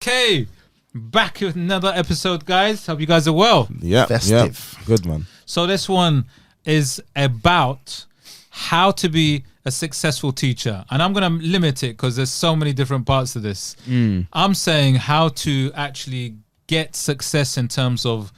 Okay, back with another episode, guys. Hope you guys are well. Yeah, Festive. yeah, good man. So this one is about how to be a successful teacher, and I'm going to limit it because there's so many different parts to this. I'm saying how to actually get success in terms of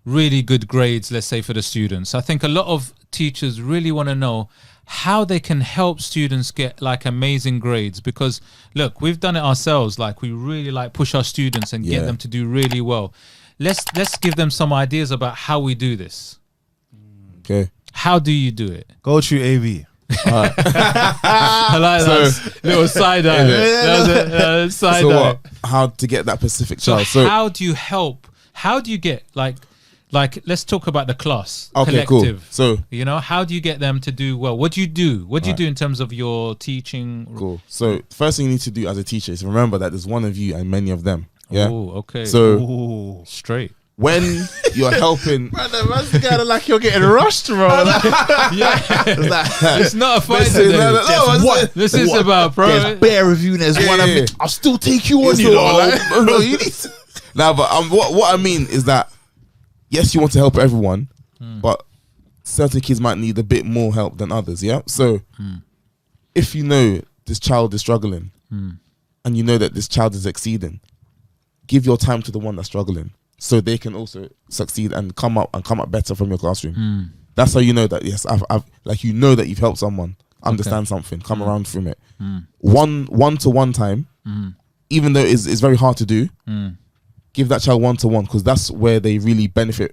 really good grades, let's say, for the students. I think a lot of teachers really want to know how they can help students get like amazing grades, because look, we've done it ourselves. Like, we really like push our students and get them to do really well. Let's give them some ideas about how we do this. Okay. How do you do it? Go through AV. I like that little side eye. That was a side So eye. what? How to get that specific So child? how do you help? How do you get like let's talk about the class Okay, collective. cool. So You know, how do you get them to do well? What do you do? What do you do in terms of your teaching? cool. So first thing you need to do as a teacher is remember that there's one of you and many of them. Yeah. Oh, okay. So Straight. when you're helping, That's kind of like you're getting rushed, bro. Yeah. It's not a fight Listen, today. no, no, no, What? This is What? about, bro. There's bear review. There's one of yeah. it. I'll still take you on, It's you know. all- Like, no, you need to. Nah, but what I mean is that yes, you want to help everyone, but certain kids might need a bit more help than others. Yeah. So if you know this child is struggling, and you know that this child is exceeding, give your time to the one that's struggling, so they can also succeed and come up better from your classroom. That's how you know that yes, I've like, you know that you've helped someone understand something, come around from it. One-to-one time, even though it's very hard to do. Give that child one-to-one, because that's where they really benefit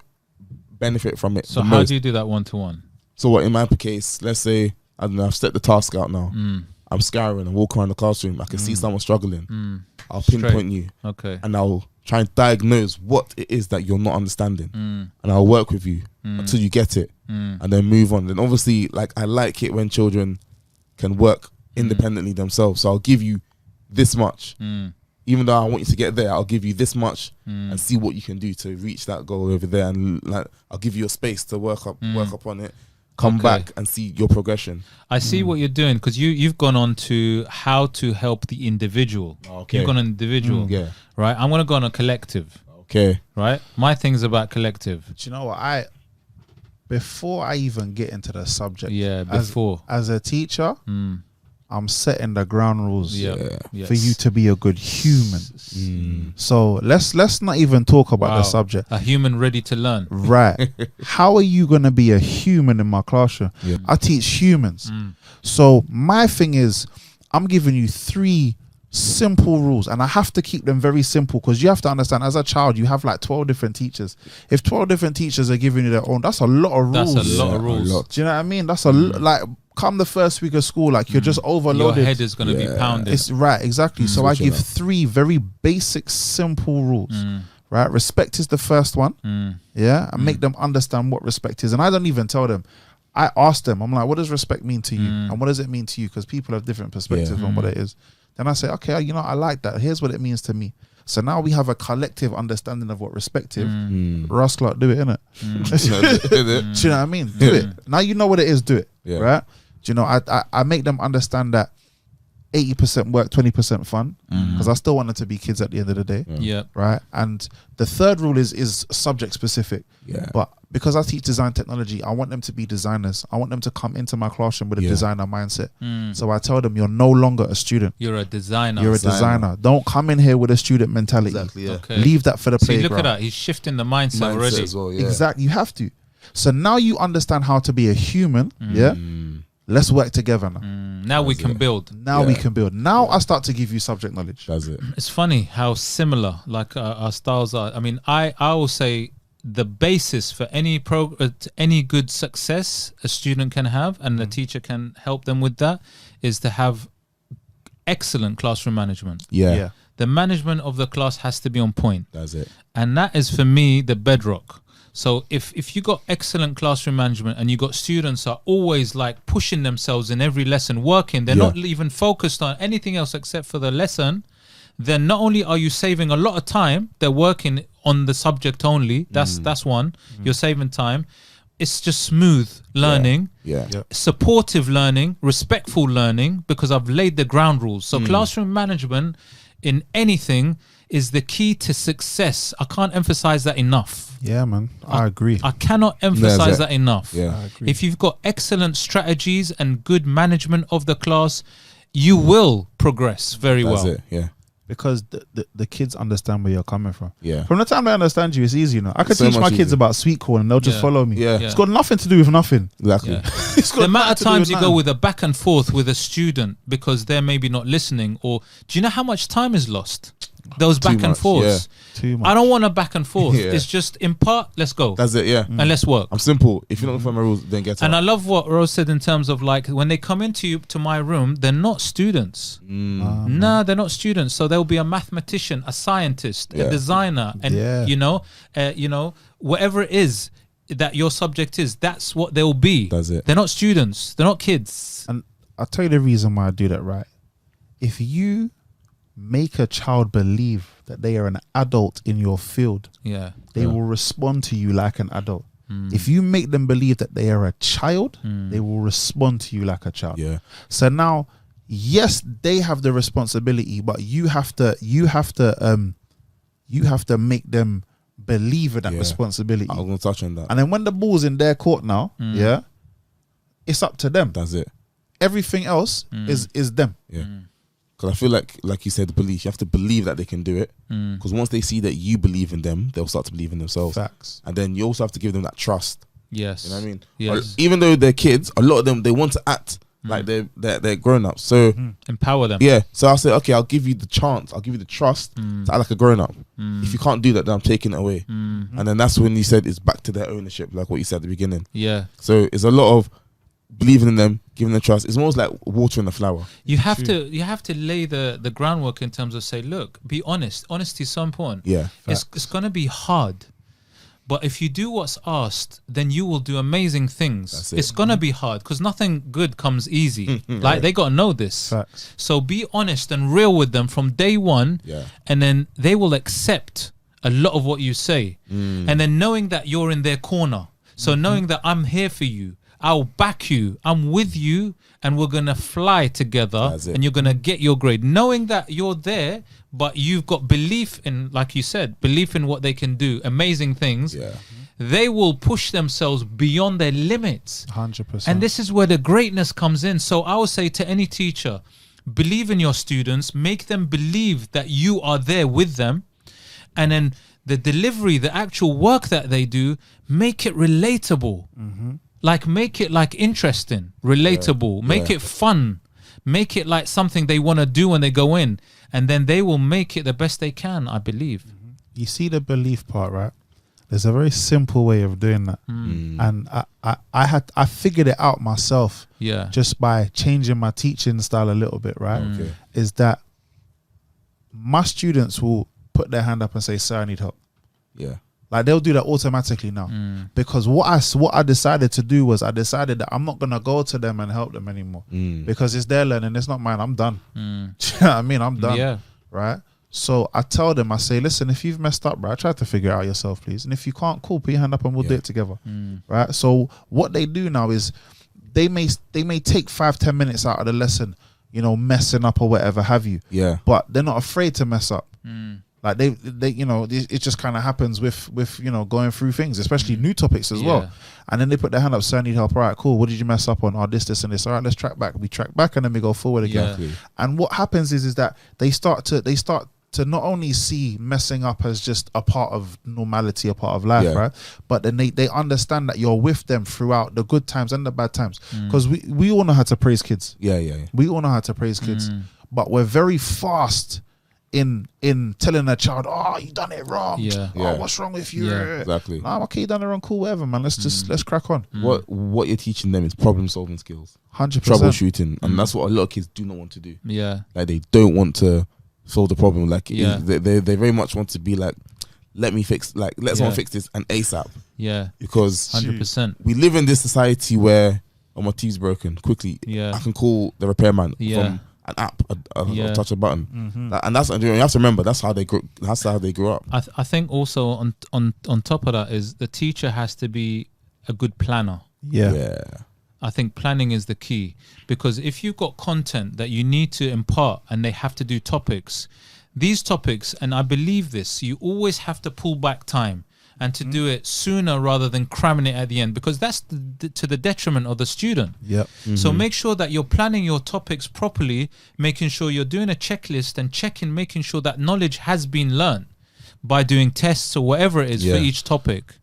from it. So the how most. do you do that one-to-one? So what, in my case, let's say, I don't know, I've set the task out now. I'm scouring and walk around the classroom. I can see someone struggling. I'll pinpoint you, Okay. and I'll try and diagnose what it is that you're not understanding, and I'll work with you until you get it, and then move on. Then obviously, like, I like it when children can work independently themselves. So I'll give you this much. Even though I want you to get there, I'll give you this much and see what you can do to reach that goal over there. And like, I'll give you a space to work up on it. Come back and see your progression. I see what you're doing, because you've gone on to how to help the individual. Okay. You've gone on individual. Yeah. Right. I'm going to go on a collective. Okay. Right. My thing's about collective. do you know what? Before I even get into the subject, Yeah. Before. as a teacher, I'm setting the ground rules Yeah. for you to be a good human. So let's not even talk about the subject. A human ready to learn. Right. How are you going to be a human in my classroom? Yeah. I teach humans. So my thing is, I'm giving you 3 simple rules, and I have to keep them very simple, because you have to understand, as a child, you have like 12 different teachers. If 12 different teachers are giving you their own, that's a lot of rules. That's a lot of rules. Do you know what I mean? That's like, come the first week of school, like, you're just overloaded. Your head is going to be pounded. It's right, exactly. So I Switching give up. 3 very basic, simple rules. Right, respect is the first one. Yeah, and make them understand what respect is. And I don't even tell them. I ask them. I'm like, what does respect mean to you, and what does it mean to you? Because people have different perspectives on what it is. Then I say, okay, you know, I like that. Here's what it means to me. So now we have a collective understanding of what respect is. Russ Clark, do it, innit? Do you know what I mean? Do it. Now you know what it is, do it. Yeah. Right? Do you know, I make them understand that 80% work, 20% fun, because I still want them to be kids at the end of the day. Yeah. Right? And the third rule is subject specific. Yeah. But because I teach design technology, I want them to be designers. I want them to come into my classroom with a designer mindset. So I tell them, you're no longer a student. You're a designer. You're a designer. Don't come in here with a student mentality. Exactly. Yeah. Okay. Leave that for the See, playground. look at that. He's shifting the mindset already. as well. Yeah. Exactly. You have to. So now you understand how to be a human. Yeah. Let's work together now. Now we can build. Now we can build. Now I start to give you subject knowledge. That's it. It's funny how similar like our styles are. I mean, I will say the basis for any good success a student can have, and the teacher can help them with that, is to have excellent classroom management. Yeah. The management of the class has to be on point. That's it. And that is, for me, the bedrock. So if you got excellent classroom management and you got students are always like pushing themselves in every lesson, working, they're not even focused on anything else except for the lesson, then not only are you saving a lot of time, they're working on the subject only. That's one. You're saving time. It's just smooth learning, supportive learning, respectful learning, because I've laid the ground rules. So classroom management in anything is the key to success. I can't emphasize that enough. Yeah, man. I agree. I cannot emphasize that enough. Yeah. I agree. If you've got excellent strategies and good management of the class, you will progress very That's well. it. Yeah. Because the kids understand where you're coming from. Yeah. From the time they understand you, it's easy, you know. I could So teach my much kids easier. about sweet corn and they'll just Yeah. follow me. Yeah. Yeah. It's got nothing to do with nothing. Exactly. Yeah. It's got The amount nothing of to do times with you go nothing. with a back and forth with a student because they're maybe not listening, or do you know how much time is lost? Those Too back and much, forths. Too much. I don't want a back and forth. Yeah. It's just impart, let's go. That's it. Yeah. And let's work. I'm simple. If you're not gonna follow my rules, then get And out. I love what Rose said in terms of like when they come to my room, they're not students. Nah, they're not students. So there'll be a mathematician, a scientist, Yeah. a designer, and Yeah. you know, whatever it is that your subject is, that's what they'll be. That's it. They're not students. They're not kids. And I'll tell you the reason why I do that, right? If you make a child believe that they are an adult in your field, Yeah. they will respond to you like an adult. If you make them believe that they are a child, they will respond to you like a child. Yeah. So now, yes, they have the responsibility, but you have to make them believe in that Yeah. responsibility. I'm gonna touch on that. And then when the ball's in their court now, yeah, it's up to them. That's it. Everything else is them. Yeah. Because I feel like you said, belief. You have to believe that they can do it. Because once they see that you believe in them, they'll start to believe in themselves. Facts. And then you also have to give them that trust. Yes. You know what I mean? Yes. Even though they're kids, a lot of them, they want to act like they're grown up. So Empower them. yeah. So I'll say, okay, I'll give you the chance. I'll give you the trust to act like a grown up. If you can't do that, then I'm taking it away. And then that's when you said it's back to their ownership, like what you said at the beginning. Yeah. So it's a lot of believing in them, giving them trust. It's almost like watering a flower. You have to lay the groundwork in terms of say, look, be honest. Honesty is so important. Yeah. It's gonna be hard. But if you do what's asked, then you will do amazing things. That's it. It's gonna be hard because nothing good comes easy. Like they gotta know this. Facts. So be honest and real with them from day one. Yeah. And then they will accept a lot of what you say. And then knowing that you're in their corner. So knowing that I'm here for you, I'll back you, I'm with you, and we're gonna fly together. That's it. And you're gonna get your grade. Knowing that you're there, but you've got belief in, like you said, belief in what they can do, amazing things. Yeah. They will push themselves beyond their limits. 100%. And this is where the greatness comes in. So I would say to any teacher, believe in your students, make them believe that you are there with them. And then the delivery, the actual work that they do, make it relatable. Like make it like interesting, relatable, make it fun, make it like something they want to do when they go in. And then they will make it the best they can, I believe. You see the belief part, right? There's a very simple way of doing that. And I figured it out myself Yeah. just by changing my teaching style a little bit, right? Okay. Is that my students will put their hand up and say, "Sir, I need help." Yeah. Like they'll do that automatically now. Because what I decided to do was I decided that I'm not gonna go to them and help them anymore. Because it's their learning, it's not mine. I'm done. Do you know what I mean? I'm done. Yeah. Right? So I tell them, I say, listen, if you've messed up, right, try to figure it out yourself, please. And if you can't, cool, put your hand up and we'll do it together. Right? So what they do now is they may take 5-10 minutes out of the lesson, you know, messing up or whatever have you. Yeah. But they're not afraid to mess up. Like they you know, it just kind of happens with you know, going through things, especially new topics as well. And then they put their hand up, "Sir, I need help." All right, cool. What did you mess up on? Oh, this and this. All right, let's track back. We track back and then we go forward again. Yeah. And what happens is that they start to not only see messing up as just a part of normality, a part of life, right? But then they understand that you're with them throughout the good times and the bad times. Because we all know how to praise kids. Yeah. We all know how to praise kids. But we're very fast in telling a child, "Oh, you done it wrong. Yeah. Oh, what's wrong with you?" Yeah. Exactly. Nah, okay, you done it wrong. Cool, whatever, man. Let's crack on. What you're teaching them is problem solving skills, 100%. troubleshooting, and that's what a lot of kids do not want to do. Yeah. Like they don't want to solve the problem. Like Yeah. they very much want to be like, let someone fix this and ASAP. Yeah. Because 100%. we live in this society where my TV's broken quickly. Yeah. I can call the repairman from an app, I'll touch a button, and that's, you have to remember, that's how they grew. That's how they grew up. I think also on top of that is the teacher has to be a good planner. Yeah. I think planning is the key, because if you've got content that you need to impart and they have to do topics, these topics, and I believe this, you always have to pull back time and to do it sooner rather than cramming it at the end, because that's to the detriment of the student. Yep. So make sure that you're planning your topics properly, making sure you're doing a checklist and making sure that knowledge has been learned by doing tests or whatever it is for each topic.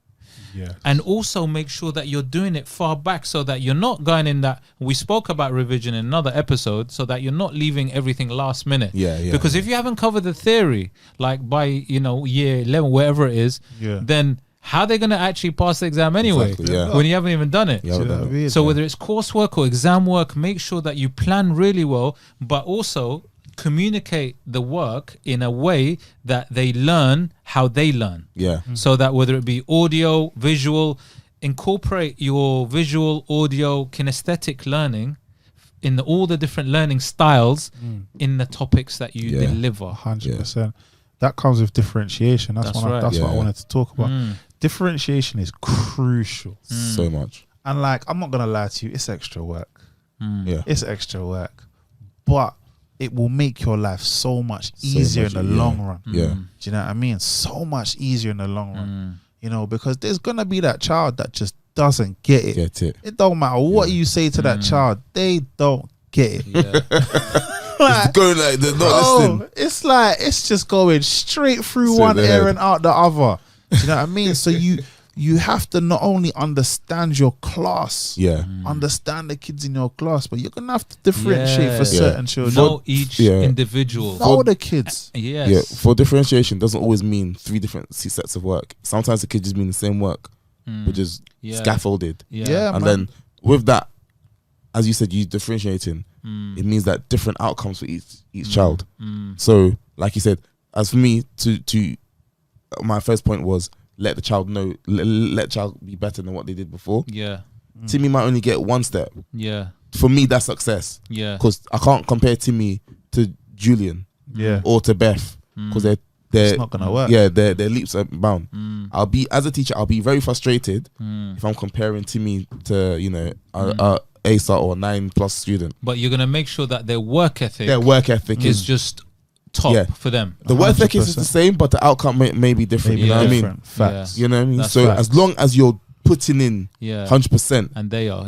Yeah. And also make sure that you're doing it far back, so that you're not going in that, we spoke about revision in another episode, so that you're not leaving everything last minute. Because if you haven't covered the theory, like by, year 11, wherever it is, then how are they going to actually pass the exam anyway when you haven't even done it? So whether it's coursework or exam work, make sure that you plan really well, but also communicate the work in a way that they learn how they learn. So that whether it be audio, visual, incorporate your visual, audio, kinesthetic learning in all the different learning styles in the topics that you deliver. 100%. That comes with differentiation. That's what I wanted to talk about. Differentiation is crucial. So much. And like, I'm not gonna lie to you, it's extra work. It's extra work, but it will make your life so much easier in the long run. Do you know what I mean? So much easier in the long run. Because there's gonna be that child that just doesn't get it. It don't matter what you say to that child, they don't get it. It's going like they're not listening. It's like it's just going straight through one ear and out the other. Do you know what I mean? So you have to not only understand your class, understand the kids in your class, but you're gonna have to differentiate for certain children. Know each individual. Know the kids. For differentiation doesn't always mean 3 different sets of work. Sometimes the kids just mean the same work, which is scaffolded. And then with that, as you said, you differentiating. It means that different outcomes for each child. So, like you said, as for me, to my first point was, let the child know, let the child be better than what they did before. Timmy might only get 1 step. For me, that's success. Because I can't compare Timmy to Julian. Or to Beth, because they're it's not gonna work. Their leaps are bound. As a teacher, I'll be very frustrated if I'm comparing Timmy to a star or 9+ student. But you're gonna make sure that their work ethic is just top for them. The work ethic is the same, but the outcome may be different. You know what I mean? Facts. You know what I mean? That's so facts. as long as you're putting in 100%, and they are,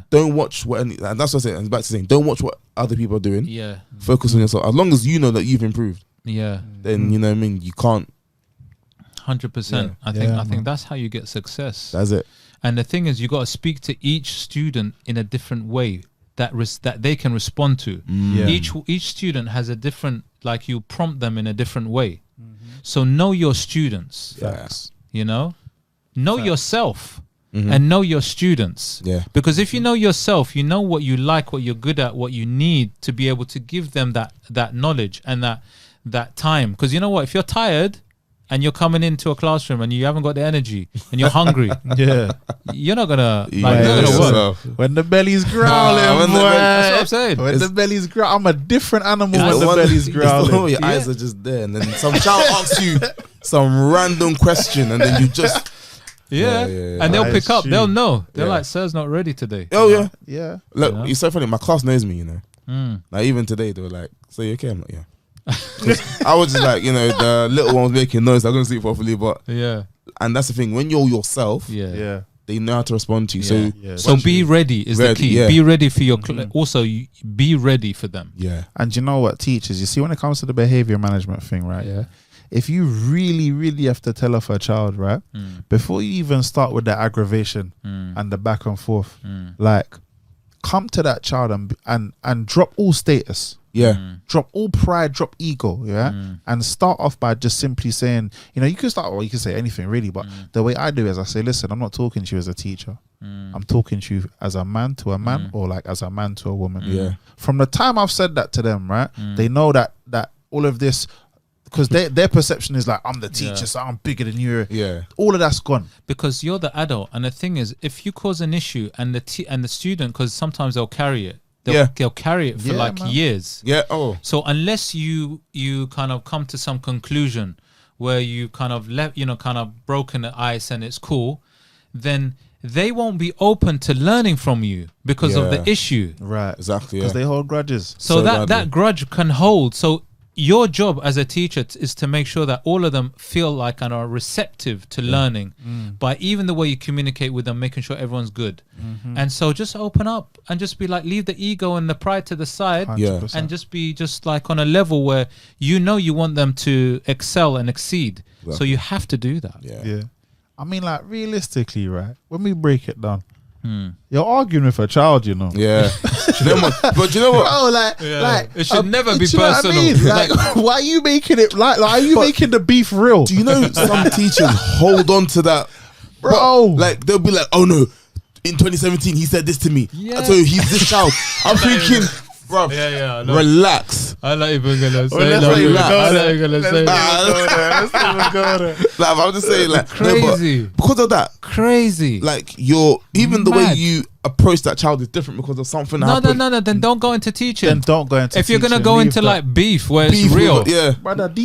don't watch and that's what I said. And back to saying, don't watch what other people are doing. Focus on yourself. As long as you know that you've improved, then you know what I mean. You can't. 100%. I think that's how you get success. That's it. And the thing is, you got to speak to each student in a different way that they can respond to. Each student has a different, like, you prompt them in a different way. So know your students. Know yourself and know your students. Because if you know yourself, you know what you like, what you're good at, what you need to be able to give them that knowledge and that time. Because you know what, if you're tired and you're coming into a classroom and you haven't got the energy and you're hungry, you're not gonna work. When the belly's growling, boy. That's what I'm saying. When the belly's growling, I'm a different animal when the belly's growling. Your eyes are just there, and then some child asks you some random question, and then you just and they'll pick up. They'll know. They're like, "Sir's not ready today." Oh yeah. Look, it's so funny. My class knows me. Like even today, they were like, "So you okay?" I'm like, "Yeah." I was just like, the little one was making noise. I'm gonna sleep properly, but and that's the thing. When you're yourself, they know how to respond to you. So be ready is the key. Be ready for your also be ready for them. And you know what, teachers, you see, when it comes to the behavior management thing, right? If you really, really have to tell off a child, right, before you even start with the aggravation and the back and forth, like, come to that child and drop all status. Drop all pride, drop ego, and start off by just simply saying, you can start, or you can say anything really, but the way I do is I say, listen, I'm not talking to you as a teacher. I'm talking to you as a man to a man, or like as a man to a woman. From the time I've said that to them, right, they know that all of this, because their perception is like, I'm the teacher, so I'm bigger than you. All of that's gone. Because you're the adult. And the thing is, if you cause an issue and the student, because sometimes they'll carry it, they'll carry it for years. So unless you kind of come to some conclusion where you kind of kind of broken the ice and it's cool, then they won't be open to learning from you because of the issue. Right. Exactly. Because they hold grudges. So that grudge can hold. So your job as a teacher is to make sure that all of them feel like and are receptive to learning by even the way you communicate with them, making sure everyone's good. And so just open up and just be like, leave the ego and the pride to the side 100%. and just be just like on a level where you know you want them to excel and exceed. So you have to do that. Yeah. I mean, like, realistically, right? When we break it down, you're arguing with a child, you know. Yeah. Do you know what? But you know what? Bro, like It should never be do you know what I personal. mean? Like, why are you making it like are you making the beef real? Do you know some teachers hold on to that, Bro. Like they'll be like, "Oh no, in 2017 he said this to me, Yeah. so he's this child." I'm thinking, bro, I know. relax. I'm not even gonna say let's that. not even go I'm not there. even gonna say that. Let's even go there. Like I'm just saying, like no, but Crazy. because of that, Crazy. like you're even the way Mad. you approach that child is different because of something that No, happened. then don't go into teaching. Then don't go into if you're gonna teaching, go leave into that. like beef where it's Beef with real. it, yeah. Brother, Do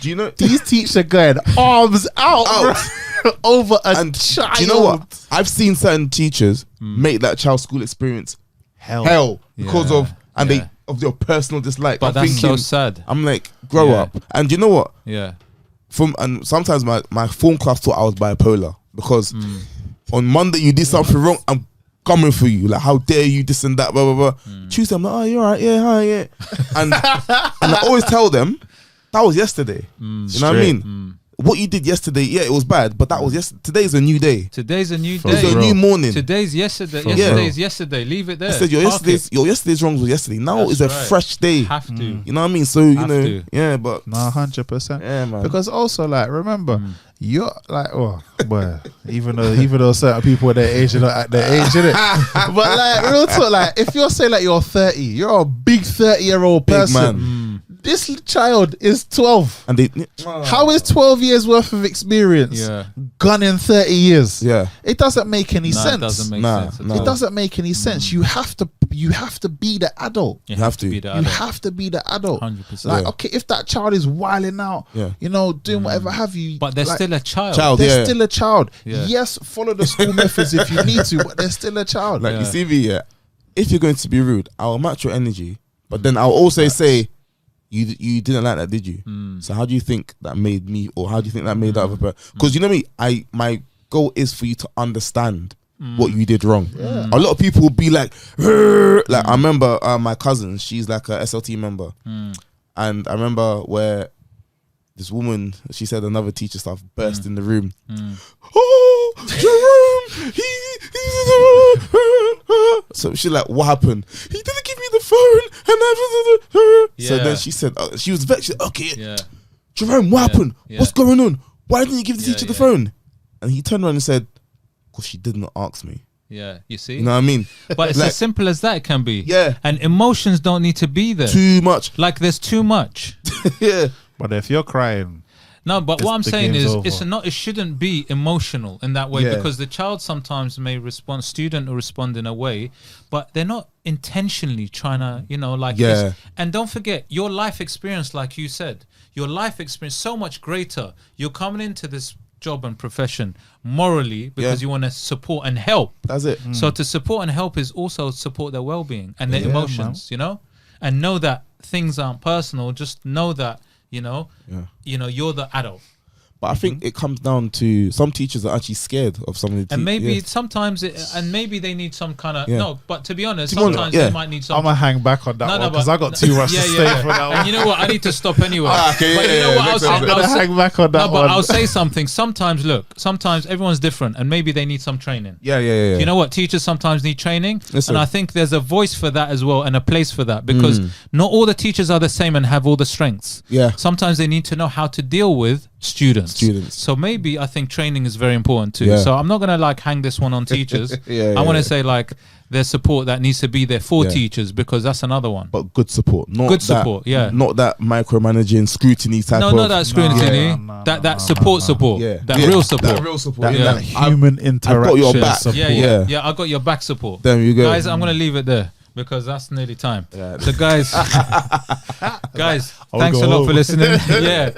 you know? these teachers are going arms out, bro, over a And child. do you know what? I've seen certain teachers make that child's school experience hell because Yeah. of Yeah. of their personal dislike. But I'm that's thinking, so sad. I'm like, grow Yeah. up. And you know what? Yeah. And sometimes my form class thought I was bipolar because on Monday you did something wrong, I'm coming for you. Like, how dare you, this and that, blah blah blah. Tuesday I'm like, oh, you're right, yeah, hi, yeah. And I always tell them that was yesterday. You know what I mean? What you did yesterday, yeah, it was bad, but that was yesterday. Today's a new day. Today's a new For day. It's a real. new morning. Today's yesterday. For Yesterday's yesterday. Leave it there. I said your Park yesterday's wrongs was yesterday. Now That's is a right. fresh day. it. Have to. You know what I mean? So you Have know, to. yeah, but No, 100%. yeah, man. Because also, like, remember, you're like, oh, boy, even though certain people at their age are not at their age, innit? But like, real talk, like, if you're saying like you're 30, you're a big 30-year-old Big person. man. This child is 12. And they How is 12 years worth of experience Yeah. gone in 30 years? Yeah. It doesn't make any No, sense. it doesn't make Nah, sense. At nah. all. It doesn't make any sense. You have to be the adult. You have to. be the You adult. have to be the adult. 100%. Like, Yeah. okay, if that child is wilding out, Yeah. you know, doing whatever have you, But they're like, still a child. they're yeah. still a child. Yeah. Yes, follow the school methods if you need to, but they're still a child. Like Yeah. you see me, yeah. If you're going to be rude, I'll match your energy, but then I'll also say, you didn't like that, did you? So how do you think that made me, or how do you think that made that other person? Because you know me, my goal is for you to understand what you did wrong. A lot of people will be like, like I remember my cousin, she's like a SLT member, and I remember where this woman, she said another teacher staff burst in the room. Oh, Jerome, so she's like, what happened? He didn't give me the phone, and so Yeah. then she said, she was vexed. She said, okay, Yeah. Jerome, what happened? Yeah. What's going on? Why didn't you give the Yeah, teacher the yeah. phone? And he turned around and said, because she did not ask me. Yeah. You see? You know what I mean? But it's Like, as simple as that it can be. Yeah. And emotions don't need to be there. too much. Like there's too much. Yeah. But if you're crying, No, but what I'm the saying game's is over. it's not. It shouldn't be emotional in that way Yeah. because the child sometimes may respond, student will respond in a way, but they're not intentionally trying to, you know, like. Yeah. This. And don't forget your life experience, like you said, your life experience so much greater. You're coming into this job and profession morally because Yeah. you want to support and help. That's it. So to support and help is also support their well-being and their Yeah, emotions, you know, and know that things aren't personal. Just know that, you know, you're the adult. But I think it comes down to some teachers are actually scared of some of the And maybe yeah. sometimes maybe they need some kind of, Yeah. no, but to be honest, To be honest, sometimes yeah. they might need some. I'm gonna hang back on that No, one no, because but- I got too much to say for that And one. you know what? I need to stop anyway. Okay, But you know what? makes sense. I'm gonna hang back on that No, but one. I'll say something. Sometimes, look, sometimes everyone's different and maybe they need some training. Yeah. You know what? Teachers sometimes need training. Listen. And I think there's a voice for that as well and a place for that because not all the teachers are the same and have all the strengths. Yeah. Sometimes they need to know how to deal with students. So maybe I think training is very important too. Yeah. So I'm not going to like hang this one on teachers. Yeah, I want to yeah. say like there's support that needs to be there for Yeah. teachers because that's another one. But good support. Not Good that, support, yeah. Not that micromanaging, scrutiny type No, of. not that scrutiny. no, that no, support. Yeah. That Yeah, real support. That real support. that, yeah. that human interaction. got your back. support. Yeah. I got your back support. There you go. Guys, I'm going to leave it there because that's nearly time. Yeah. So guys, I'll thanks go a lot home. for listening. Yeah.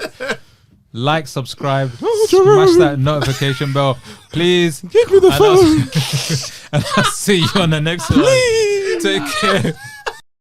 Like, subscribe, smash that notification bell, please. Give me the And I'll see you on the next one. Take care.